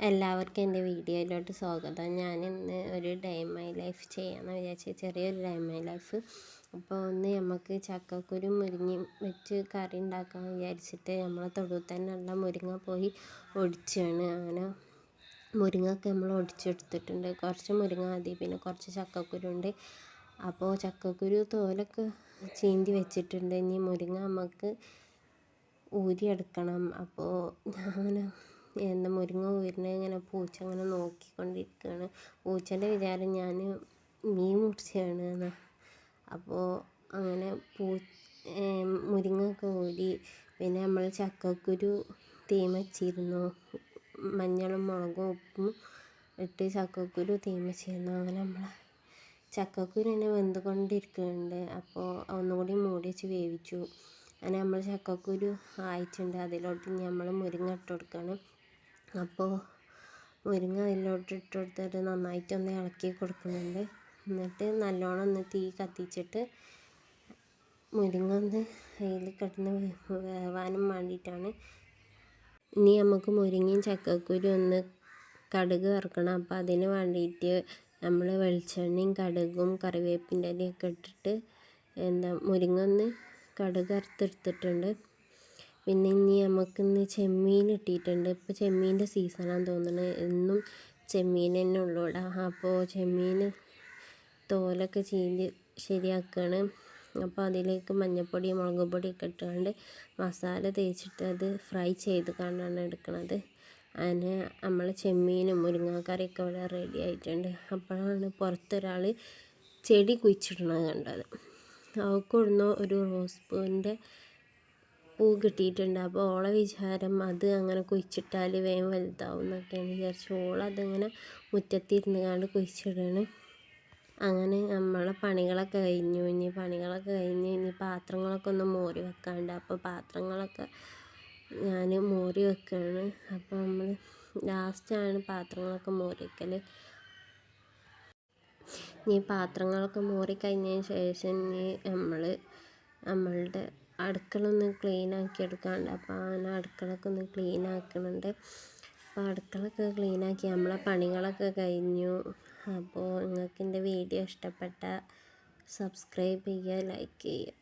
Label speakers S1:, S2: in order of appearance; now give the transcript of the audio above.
S1: എല്ലാവർക്കും എൻ്റെ വീഡിയോയിലോട്ട് സ്വാഗതം. ഞാനിന്ന് ഒരു ഡേ ഇൻ മൈ ലൈഫ് ചെയ്യാമെന്ന് വിചാരിച്ചു, ചെറിയൊരു ഡേ ഇൻ മൈ ലൈഫ്. അപ്പോൾ ഒന്ന് നമുക്ക് ചക്കക്കുരു മുരിങ്ങയും വെച്ച് കറി ഉണ്ടാക്കാമെന്ന് വിചാരിച്ചിട്ട് നമ്മളെ തൊടുവിൽ തന്നെയുള്ള മുരിങ്ങ പോയി ഒടിച്ചാണ്. അങ്ങനെ മുരിങ്ങയൊക്കെ നമ്മൾ ഒടിച്ചെടുത്തിട്ടുണ്ട്. കുറച്ച് മുരിങ്ങ മതി, പിന്നെ കുറച്ച് ചക്കക്കുരു ഉണ്ട്. അപ്പോൾ ചക്കക്കുരു തോലൊക്കെ ചീന്തി വെച്ചിട്ടുണ്ട്. ഇനി മുരിങ്ങ നമുക്ക് ഊരിയെടുക്കണം. അപ്പോൾ ഞാൻ മുരിങ്ങ ഊരിനെ ഇങ്ങനെ പൂച്ച അങ്ങനെ നോക്കിക്കൊണ്ടിരിക്കുകയാണ്. പൂച്ചൻ്റെ വിചാരം ഞാൻ മീൻ മുറിച്ചാണ് എന്ന്. അപ്പോൾ അങ്ങനെ മുരിങ്ങയൊക്കെ ഊരി, പിന്നെ നമ്മൾ ചക്കക്കുരു തീമ വെച്ചിരുന്നു. മഞ്ഞളും മുളകും ഉപ്പും ഇട്ട് ചക്കക്കുരു തീമ വെച്ചിരുന്നു. അങ്ങനെ നമ്മൾ ചക്കക്കുരു തന്നെ വെന്തുകൊണ്ടിരിക്കുന്നുണ്ട്. അപ്പോൾ ഒന്നുകൂടി മൂടി വെച്ച് വേവിച്ചു. അങ്ങനെ നമ്മൾ ചക്കക്കുരു ആയിട്ടുണ്ട്. അതിലോട്ട് നമ്മൾ മുരിങ്ങ ഇട്ട് കൊടുക്കണം. അപ്പോൾ മുരിങ്ങ അതിലോട്ട് ഇട്ട് കൊടുത്തിട്ട് നന്നായിട്ടൊന്ന് ഇളക്കി കൊടുക്കുന്നുണ്ട്. എന്നിട്ട് നല്ലോണം ഒന്ന് തീ കത്തിച്ചിട്ട് മുരിങ്ങ ഒന്ന് അതിൽ കിടന്ന് വേവാനും വേണ്ടിയിട്ടാണ്. ഇനി നമുക്ക് മുരിങ്ങയും ചക്കക്കുരു ഒന്ന് കടുക് വറുക്കണം. അപ്പോൾ അതിന് വേണ്ടിയിട്ട് നമ്മൾ വെളിച്ചെണ്ണയും കടുകും കറിവേപ്പിൻ്റെ ഇലയൊക്കെ ഇട്ടിട്ട് മുരിങ്ങ ഒന്ന് കടുക് വറുത്തെടുത്തിട്ടുണ്ട്. പിന്നെ ഇനി നമുക്കിന്ന് ചെമ്മീൻ കിട്ടിയിട്ടുണ്ട്. ഇപ്പോൾ ചെമ്മീൻ്റെ സീസണാണെന്ന് തോന്നുന്നത്. എന്നും ചെമ്മീൻ തന്നെ ഉള്ളൂ ഇവിടെ. അപ്പോൾ ചെമ്മീൻ തോലൊക്കെ ചീന്തി ശരിയാക്കുകയാണ്. അപ്പോൾ അതിലേക്ക് മഞ്ഞൾപ്പൊടി മുളക് പൊടിയൊക്കെ ഇട്ടുകൊണ്ട് മസാല തേച്ചിട്ട് അത് ഫ്രൈ ചെയ്ത് കണ്ടാണ് എടുക്കുന്നത്. അതിന് നമ്മൾ ചെമ്മീനും മുരിങ്ങാക്കറിയൊക്കെ ഇവിടെ റെഡി ആയിട്ടുണ്ട്. അപ്പോഴാണ് പുറത്തൊരാൾ ചെടി കുഴിച്ചിടുന്നത് കണ്ടത്. അവൾക്കൊടുന്നോ ഒരു റോസ് പൂവിൻ്റെ പൂ കിട്ടിയിട്ടുണ്ട്. അപ്പോൾ ഓളെ വിചാരം അത് അങ്ങനെ കുഴിച്ചിട്ടാൽ വേഗം വലുതാവും എന്നൊക്കെയാണ് വിചാരിച്ചു. ഓളതിങ്ങനെ മുറ്റത്തിരുന്ന് കണ്ട് കുഴിച്ചിടാണ്. അങ്ങനെ നമ്മളെ പണികളൊക്കെ കഴിഞ്ഞു. ഇനി പാത്രങ്ങളൊക്കെ ഒന്ന് മോറി വെക്കാണ്ട്. അപ്പോൾ പാത്രങ്ങളൊക്കെ ഞാൻ മോറി വെക്കുകയാണ്. അപ്പോൾ നമ്മൾ ലാസ്റ്റാണ് പാത്രങ്ങളൊക്കെ മോറി വെക്കൽ. ഇനി പാത്രങ്ങളൊക്കെ മോറി കഴിഞ്ഞതിന് ശേഷം നമ്മളുടെ അടുക്കള ഒന്ന് ക്ലീൻ ആക്കി എടുക്കാണ്ട്. അപ്പോൾ അങ്ങനെ അടുക്കളൊക്കെ ഒന്ന് ക്ലീൻ ആക്കുന്നുണ്ട്. അപ്പോൾ അടുക്കളൊക്കെ ക്ലീനാക്കി നമ്മളെ പണികളൊക്കെ കഴിഞ്ഞു. അപ്പോൾ നിങ്ങൾക്ക് എൻ്റെ വീഡിയോ ഇഷ്ടപ്പെട്ടാൽ സബ്സ്ക്രൈബ് ചെയ്യുക, ലൈക്ക് ചെയ്യുക.